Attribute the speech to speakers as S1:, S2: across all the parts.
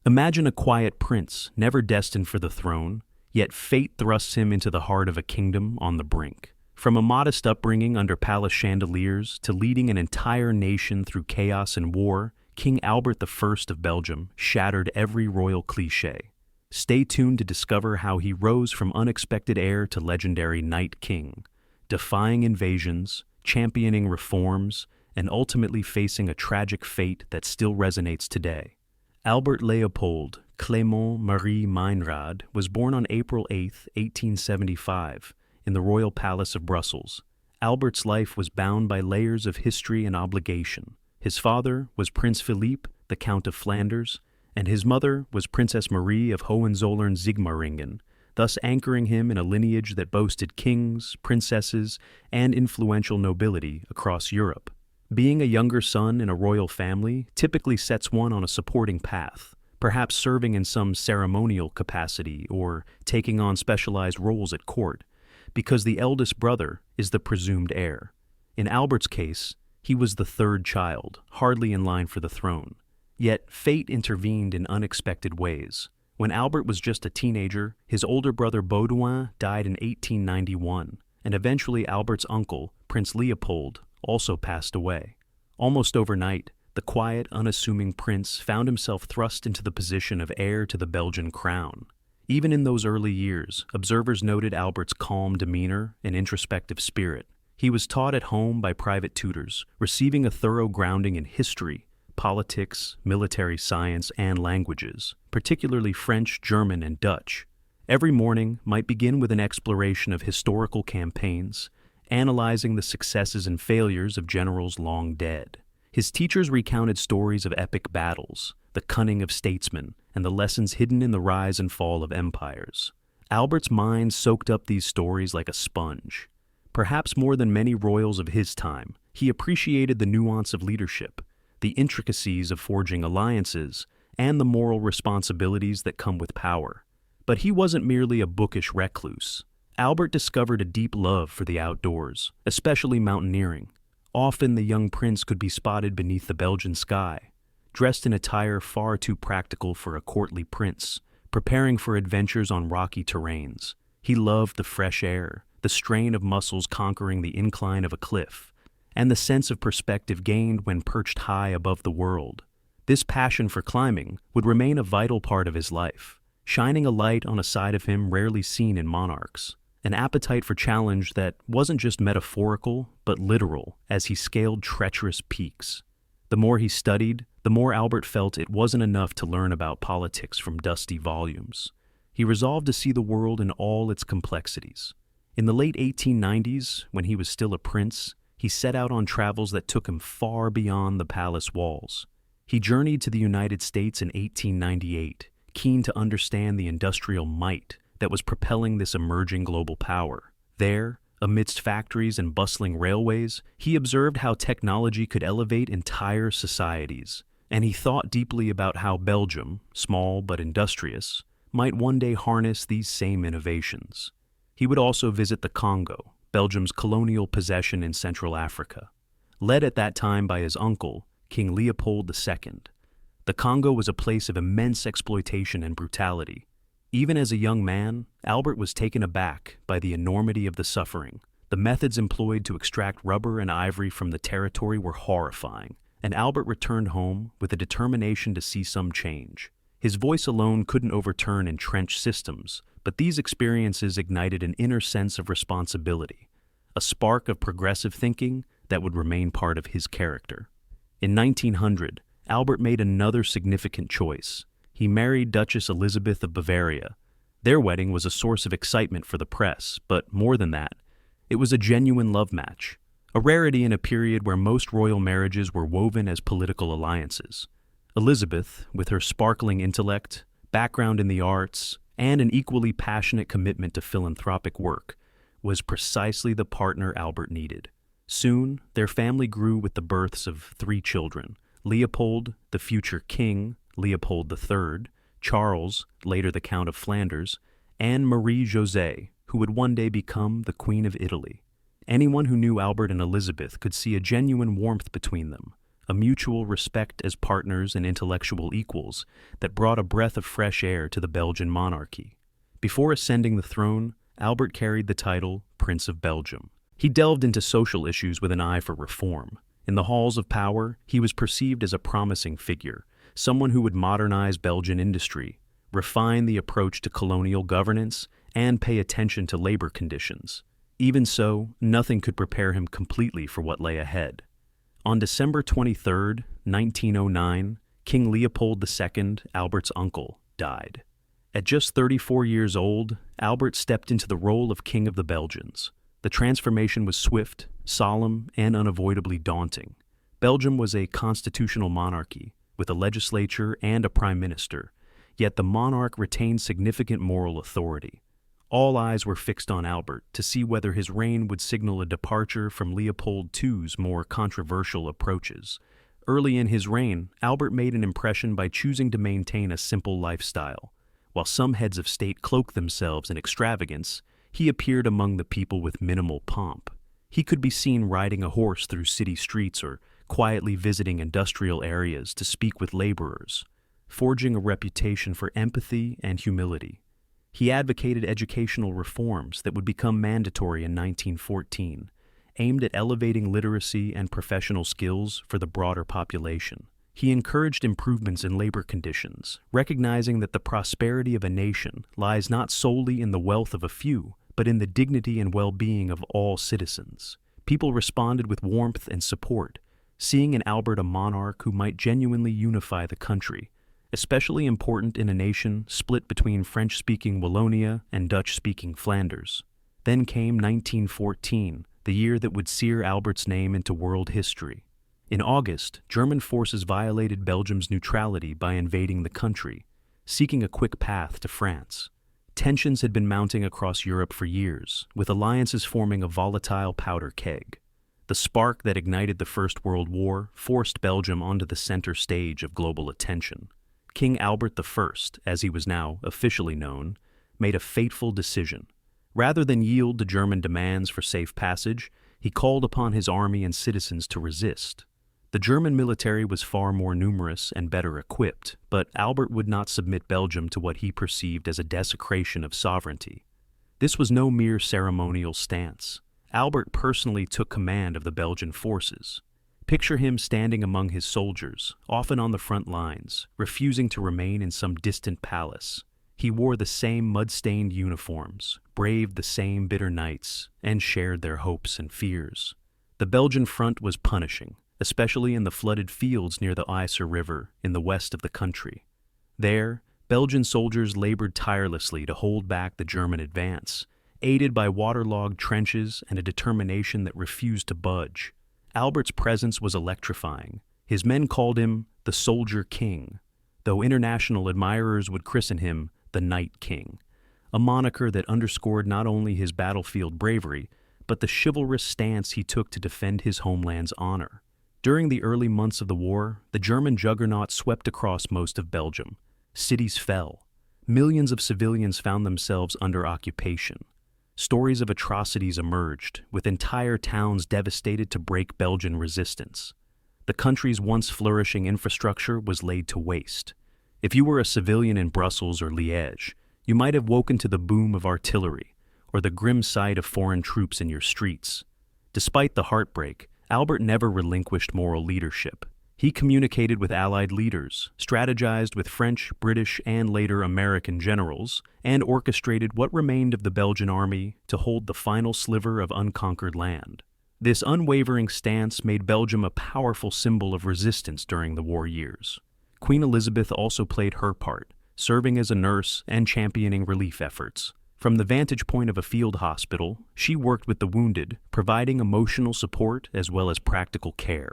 S1: Imagine a quiet prince, never destined for the throne, yet fate thrusts him into the heart of a kingdom on the brink. From a modest upbringing under palace chandeliers to leading an entire nation through chaos and war, King Albert I of Belgium shattered every royal cliché. Stay tuned to discover how he rose from unexpected heir to legendary Night King, defying invasions, championing reforms, and ultimately facing a tragic fate that still resonates today. Albert Leopold Clément Marie Meinrad was born on April 8, 1875, in the Royal Palace of Brussels. Albert's life was bound by layers of history and obligation. His father was Prince Philippe, the Count of Flanders, and his mother was Princess Marie of Hohenzollern-Sigmaringen, thus anchoring him in a lineage that boasted kings, princesses, and influential nobility across Europe. Being a younger son in a royal family typically sets one on a supporting path, perhaps serving in some ceremonial capacity or taking on specialized roles at court, because the eldest brother is the presumed heir. In Albert's case, he was the third child, hardly in line for the throne. Yet fate intervened in unexpected ways. When Albert was just a teenager, his older brother Baudouin died in 1891, and eventually Albert's uncle, Prince Leopold, also passed away. Almost overnight, the quiet, unassuming prince found himself thrust into the position of heir to the Belgian crown. Even in those early years, observers noted Albert's calm demeanor and introspective spirit. He was taught at home by private tutors, receiving a thorough grounding in history, politics, military science, and languages, particularly French, German, and Dutch. Every morning might begin with an exploration of historical campaigns, analyzing the successes and failures of generals long dead. His teachers recounted stories of epic battles, the cunning of statesmen, and the lessons hidden in the rise and fall of empires. Albert's mind soaked up these stories like a sponge. Perhaps more than many royals of his time, he appreciated the nuance of leadership, the intricacies of forging alliances, and the moral responsibilities that come with power. But he wasn't merely a bookish recluse. Albert discovered a deep love for the outdoors, especially mountaineering. Often the young prince could be spotted beneath the Belgian sky, dressed in attire far too practical for a courtly prince, preparing for adventures on rocky terrains. He loved the fresh air, the strain of muscles conquering the incline of a cliff, and the sense of perspective gained when perched high above the world. This passion for climbing would remain a vital part of his life, shining a light on a side of him rarely seen in monarchs. An appetite for challenge that wasn't just metaphorical, but literal, as he scaled treacherous peaks. The more he studied, the more Albert felt it wasn't enough to learn about politics from dusty volumes. He resolved to see the world in all its complexities. In the late 1890s, when he was still a prince, he set out on travels that took him far beyond the palace walls. He journeyed to the United States in 1898, keen to understand the industrial might that was propelling this emerging global power. There, amidst factories and bustling railways, he observed how technology could elevate entire societies, and he thought deeply about how Belgium, small but industrious, might one day harness these same innovations. He would also visit the Congo, Belgium's colonial possession in Central Africa. Led at that time by his uncle, King Leopold II, the Congo was a place of immense exploitation and brutality. Even as a young man, Albert was taken aback by the enormity of the suffering. The methods employed to extract rubber and ivory from the territory were horrifying, and Albert returned home with a determination to see some change. His voice alone couldn't overturn entrenched systems, but these experiences ignited an inner sense of responsibility, a spark of progressive thinking that would remain part of his character. In 1900, Albert made another significant choice. He married Duchess Elizabeth of Bavaria. Their wedding was a source of excitement for the press, but more than that, it was a genuine love match, a rarity in a period where most royal marriages were woven as political alliances. Elizabeth, with her sparkling intellect, background in the arts, and an equally passionate commitment to philanthropic work, was precisely the partner Albert needed. Soon, their family grew with the births of 3 children: Leopold, the future king, Leopold III, Charles, later the Count of Flanders, and Marie-José, who would one day become the Queen of Italy. Anyone who knew Albert and Elizabeth could see a genuine warmth between them, a mutual respect as partners and intellectual equals that brought a breath of fresh air to the Belgian monarchy. Before ascending the throne, Albert carried the title Prince of Belgium. He delved into social issues with an eye for reform. In the halls of power, he was perceived as a promising figure, someone who would modernize Belgian industry, refine the approach to colonial governance, and pay attention to labor conditions. Even so, nothing could prepare him completely for what lay ahead. On December 23, 1909, King Leopold II, Albert's uncle, died. At just 34 years old, Albert stepped into the role of King of the Belgians. The transformation was swift, solemn, and unavoidably daunting. Belgium was a constitutional monarchy, with a legislature and a prime minister, yet the monarch retained significant moral authority. All eyes were fixed on Albert to see whether his reign would signal a departure from Leopold II's more controversial approaches. Early in his reign, Albert made an impression by choosing to maintain a simple lifestyle. While some heads of state cloaked themselves in extravagance, he appeared among the people with minimal pomp. He could be seen riding a horse through city streets or quietly visiting industrial areas to speak with laborers, forging a reputation for empathy and humility. He advocated educational reforms that would become mandatory in 1914, aimed at elevating literacy and professional skills for the broader population. He encouraged improvements in labor conditions, recognizing that the prosperity of a nation lies not solely in the wealth of a few, but in the dignity and well-being of all citizens. People responded with warmth and support, seeing in Albert a monarch who might genuinely unify the country, especially important in a nation split between French-speaking Wallonia and Dutch-speaking Flanders. Then came 1914, the year that would sear Albert's name into world history. In August, German forces violated Belgium's neutrality by invading the country, seeking a quick path to France. Tensions had been mounting across Europe for years, with alliances forming a volatile powder keg. The spark that ignited the First World War forced Belgium onto the center stage of global attention. King Albert I, as he was now officially known, made a fateful decision. Rather than yield to German demands for safe passage, he called upon his army and citizens to resist. The German military was far more numerous and better equipped, but Albert would not submit Belgium to what he perceived as a desecration of sovereignty. This was no mere ceremonial stance. Albert personally took command of the Belgian forces. Picture him standing among his soldiers, often on the front lines, refusing to remain in some distant palace. He wore the same mud-stained uniforms, braved the same bitter nights, and shared their hopes and fears. The Belgian front was punishing, especially in the flooded fields near the Isère River in the west of the country. There, Belgian soldiers labored tirelessly to hold back the German advance, aided by waterlogged trenches and a determination that refused to budge. Albert's presence was electrifying. His men called him the Soldier King, though international admirers would christen him the Night King, a moniker that underscored not only his battlefield bravery, but the chivalrous stance he took to defend his homeland's honor. During the early months of the war, the German juggernaut swept across most of Belgium. Cities fell. Millions of civilians found themselves under occupation. Stories of atrocities emerged, with entire towns devastated to break Belgian resistance. The country's once flourishing infrastructure was laid to waste. If you were a civilian in Brussels or Liège, you might have woken to the boom of artillery or the grim sight of foreign troops in your streets. Despite the heartbreak, Albert never relinquished moral leadership. He communicated with Allied leaders, strategized with French, British, and later American generals, and orchestrated what remained of the Belgian army to hold the final sliver of unconquered land. This unwavering stance made Belgium a powerful symbol of resistance during the war years. Queen Elizabeth also played her part, serving as a nurse and championing relief efforts. From the vantage point of a field hospital, she worked with the wounded, providing emotional support as well as practical care.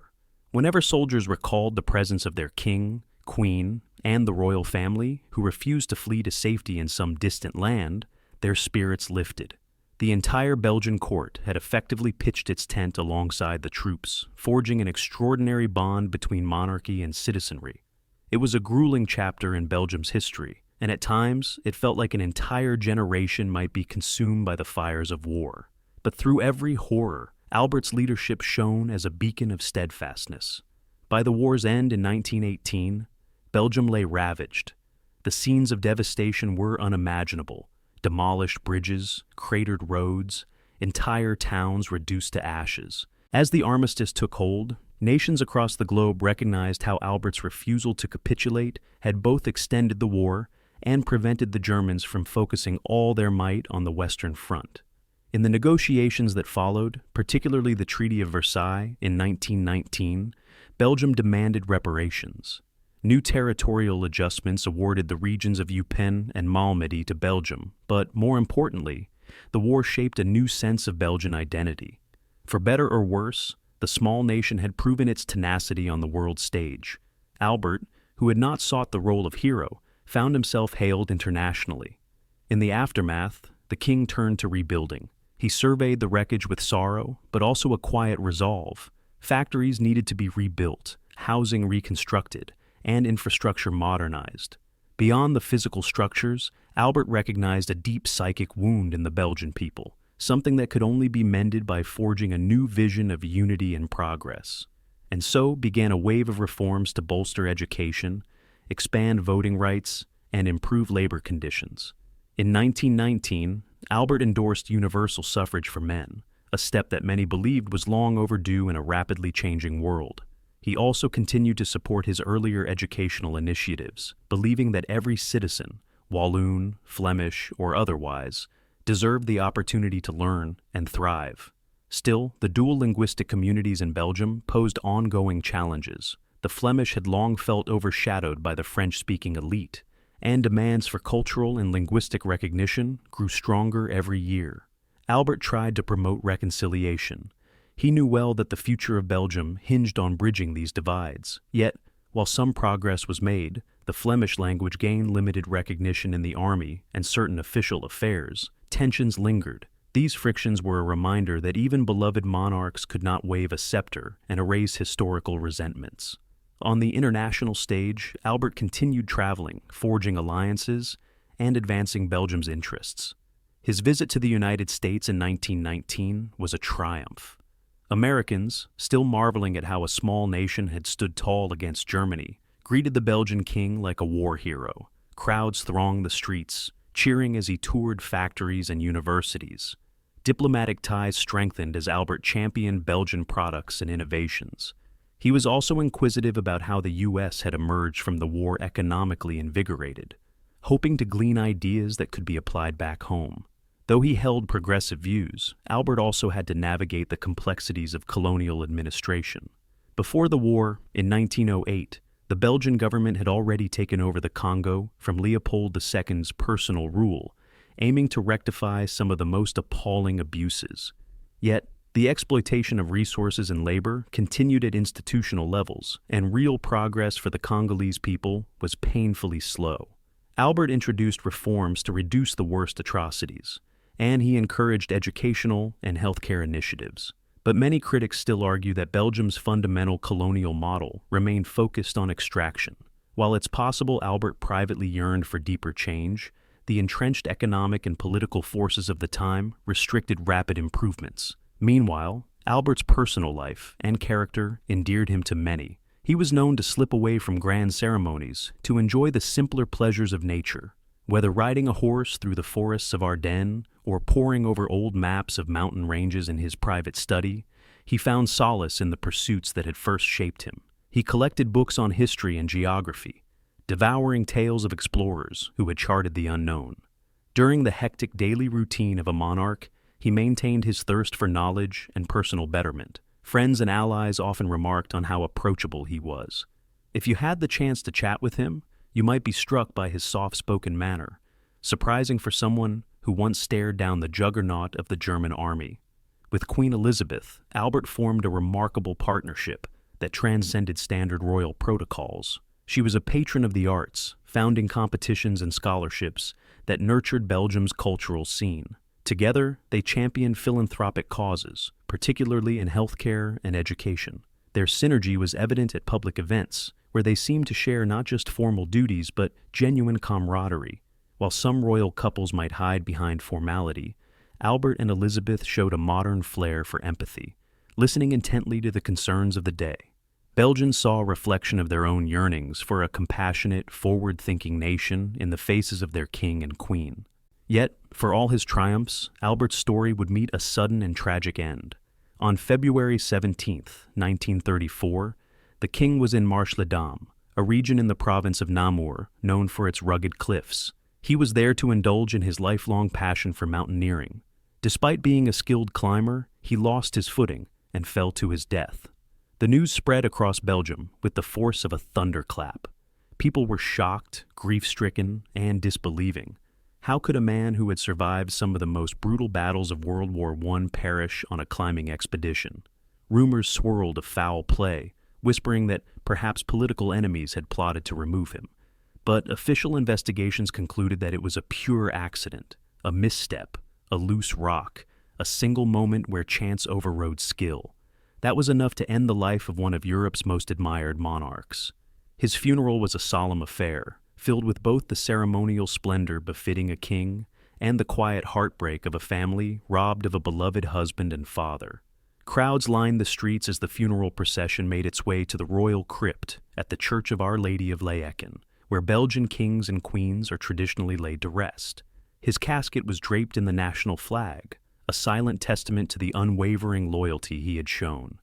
S1: Whenever soldiers recalled the presence of their king, queen, and the royal family, who refused to flee to safety in some distant land, their spirits lifted. The entire Belgian court had effectively pitched its tent alongside the troops, forging an extraordinary bond between monarchy and citizenry. It was a grueling chapter in Belgium's history, and at times it felt like an entire generation might be consumed by the fires of war. But through every horror, Albert's leadership shone as a beacon of steadfastness. By the war's end in 1918, Belgium lay ravaged. The scenes of devastation were unimaginable. Demolished bridges, cratered roads, entire towns reduced to ashes. As the armistice took hold, nations across the globe recognized how Albert's refusal to capitulate had both extended the war and prevented the Germans from focusing all their might on the Western Front. In the negotiations that followed, particularly the Treaty of Versailles in 1919, Belgium demanded reparations. New territorial adjustments awarded the regions of Eupen and Malmedy to Belgium, but more importantly, the war shaped a new sense of Belgian identity. For better or worse, the small nation had proven its tenacity on the world stage. Albert, who had not sought the role of hero, found himself hailed internationally. In the aftermath, the king turned to rebuilding. He surveyed the wreckage with sorrow, but also a quiet resolve. Factories needed to be rebuilt, housing reconstructed, and infrastructure modernized. Beyond the physical structures, Albert recognized a deep psychic wound in the Belgian people, something that could only be mended by forging a new vision of unity and progress. And so began a wave of reforms to bolster education, expand voting rights, and improve labor conditions. In 1919, Albert endorsed universal suffrage for men, a step that many believed was long overdue in a rapidly changing world. He also continued to support his earlier educational initiatives, believing that every citizen, Walloon, Flemish, or otherwise, deserved the opportunity to learn and thrive. Still, the dual linguistic communities in Belgium posed ongoing challenges. The Flemish had long felt overshadowed by the French-speaking elite, and demands for cultural and linguistic recognition grew stronger every year. Albert tried to promote reconciliation. He knew well that the future of Belgium hinged on bridging these divides. Yet, while some progress was made, the Flemish language gained limited recognition in the army and certain official affairs. Tensions lingered. These frictions were a reminder that even beloved monarchs could not wave a scepter and erase historical resentments. On the international stage, Albert continued traveling, forging alliances, and advancing Belgium's interests. His visit to the United States in 1919 was a triumph. Americans, still marveling at how a small nation had stood tall against Germany, greeted the Belgian king like a war hero. Crowds thronged the streets, cheering as he toured factories and universities. Diplomatic ties strengthened as Albert championed Belgian products and innovations. He was also inquisitive about how the U.S. had emerged from the war economically invigorated, hoping to glean ideas that could be applied back home. Though he held progressive views, Albert also had to navigate the complexities of colonial administration. Before the war, in 1908, the Belgian government had already taken over the Congo from Leopold II's personal rule, aiming to rectify some of the most appalling abuses. Yet, the exploitation of resources and labor continued at institutional levels, and real progress for the Congolese people was painfully slow. Albert introduced reforms to reduce the worst atrocities, and he encouraged educational and healthcare initiatives. But many critics still argue that Belgium's fundamental colonial model remained focused on extraction. While it's possible Albert privately yearned for deeper change, the entrenched economic and political forces of the time restricted rapid improvements. Meanwhile, Albert's personal life and character endeared him to many. He was known to slip away from grand ceremonies to enjoy the simpler pleasures of nature. Whether riding a horse through the forests of Ardennes or poring over old maps of mountain ranges in his private study, he found solace in the pursuits that had first shaped him. He collected books on history and geography, devouring tales of explorers who had charted the unknown. During the hectic daily routine of a monarch, he maintained his thirst for knowledge and personal betterment. Friends and allies often remarked on how approachable he was. If you had the chance to chat with him, you might be struck by his soft-spoken manner, surprising for someone who once stared down the juggernaut of the German army. With Queen Elizabeth, Albert formed a remarkable partnership that transcended standard royal protocols. She was a patron of the arts, founding competitions and scholarships that nurtured Belgium's cultural scene. Together, they championed philanthropic causes, particularly in healthcare and education. Their synergy was evident at public events, where they seemed to share not just formal duties but genuine camaraderie. While some royal couples might hide behind formality, Albert and Elizabeth showed a modern flair for empathy, listening intently to the concerns of the day. Belgians saw a reflection of their own yearnings for a compassionate, forward-thinking nation in the faces of their king and queen. Yet, for all his triumphs, Albert's story would meet a sudden and tragic end. On February 17, 1934, the king was in Marche-les-Dames, a region in the province of Namur known for its rugged cliffs. He was there to indulge in his lifelong passion for mountaineering. Despite being a skilled climber, he lost his footing and fell to his death. The news spread across Belgium with the force of a thunderclap. People were shocked, grief-stricken, and disbelieving. How could a man who had survived some of the most brutal battles of World War I perish on a climbing expedition? Rumors swirled of foul play, whispering that perhaps political enemies had plotted to remove him. But official investigations concluded that it was a pure accident, a misstep, a loose rock, a single moment where chance overrode skill. That was enough to end the life of one of Europe's most admired monarchs. His funeral was a solemn affair, filled with both the ceremonial splendor befitting a king and the quiet heartbreak of a family robbed of a beloved husband and father. Crowds lined the streets as the funeral procession made its way to the royal crypt at the Church of Our Lady of Laeken, where Belgian kings and queens are traditionally laid to rest. His casket was draped in the national flag, a silent testament to the unwavering loyalty he had shown.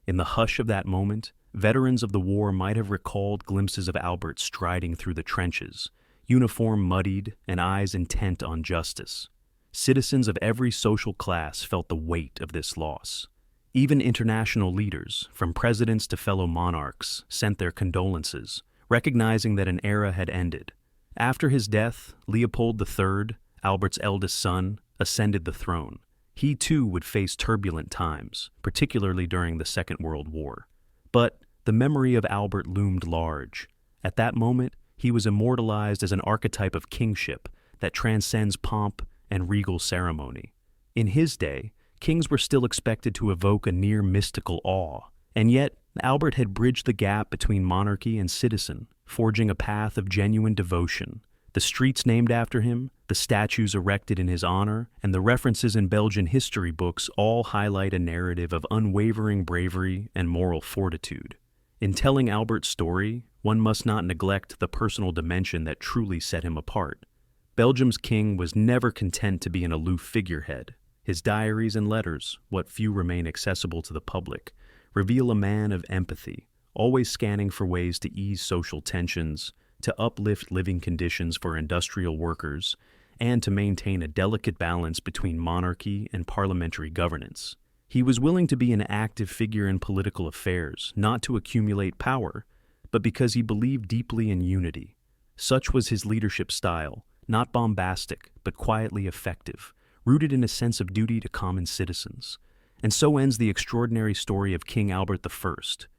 S1: In the hush of that moment, veterans of the war might have recalled glimpses of Albert striding through the trenches, uniform muddied and eyes intent on justice. Citizens of every social class felt the weight of this loss. Even international leaders, from presidents to fellow monarchs, sent their condolences, recognizing that an era had ended. After his death, Leopold III, Albert's eldest son, ascended the throne. He too would face turbulent times, particularly during the Second World War. But the memory of Albert loomed large. At that moment, he was immortalized as an archetype of kingship that transcends pomp and regal ceremony. In his day, kings were still expected to evoke a near mystical awe, and yet Albert had bridged the gap between monarchy and citizen, forging a path of genuine devotion. The streets named after him, the statues erected in his honor, and the references in Belgian history books all highlight a narrative of unwavering bravery and moral fortitude. In telling Albert's story, one must not neglect the personal dimension that truly set him apart. Belgium's king was never content to be an aloof figurehead. His diaries and letters, what few remain accessible to the public, reveal a man of empathy, always scanning for ways to ease social tensions, to uplift living conditions for industrial workers, and to maintain a delicate balance between monarchy and parliamentary governance. He was willing to be an active figure in political affairs, not to accumulate power, but because he believed deeply in unity. Such was his leadership style, not bombastic, but quietly effective, rooted in a sense of duty to common citizens. And so ends the extraordinary story of King Albert I,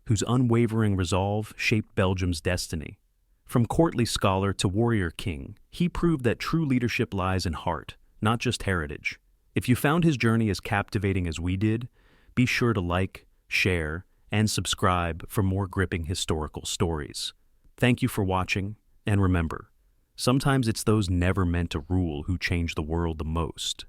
S1: whose unwavering resolve shaped Belgium's destiny. From courtly scholar to warrior king, he proved that true leadership lies in heart, not just heritage. If you found his journey as captivating as we did, be sure to like, share, and subscribe for more gripping historical stories. Thank you for watching, and remember, sometimes it's those never meant to rule who change the world the most.